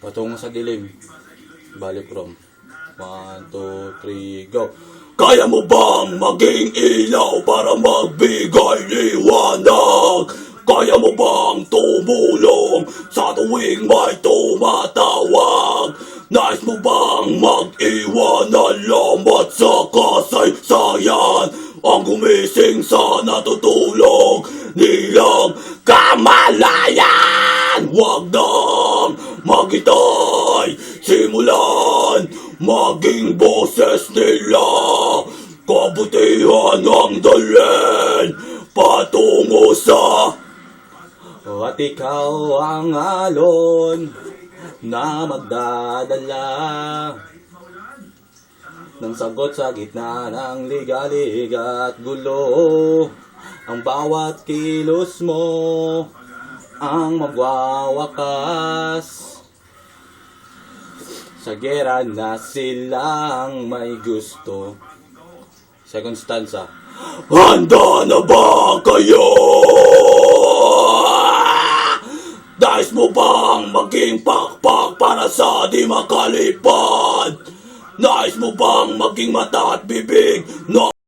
Patungo sa dilim. Balik from 1, 2, 3, go. Kaya mo bang maging ilaw para magbigay liwanag? Kaya mo bang tumulong sa tuwing may tumatawag? Nais mo bang mag-iwan na lamat sa kasaysayan? Ang gumising sa natutulog nilang kamalayan. Huwag nang magitay, simulan maging boses nila. Kabutihan ang dalhin patungo sa at ikaw ang alon na magdadala ng sagot sa gitna ng liga-liga at gulo. Ang bawat kilos mo ang magwawakas sa gera na silang may gusto. Second stanza. Handa na ba kayo? Nais mo bang maging pakpak para sa di makalipad? Nais mo bang maging mata at bibig? No.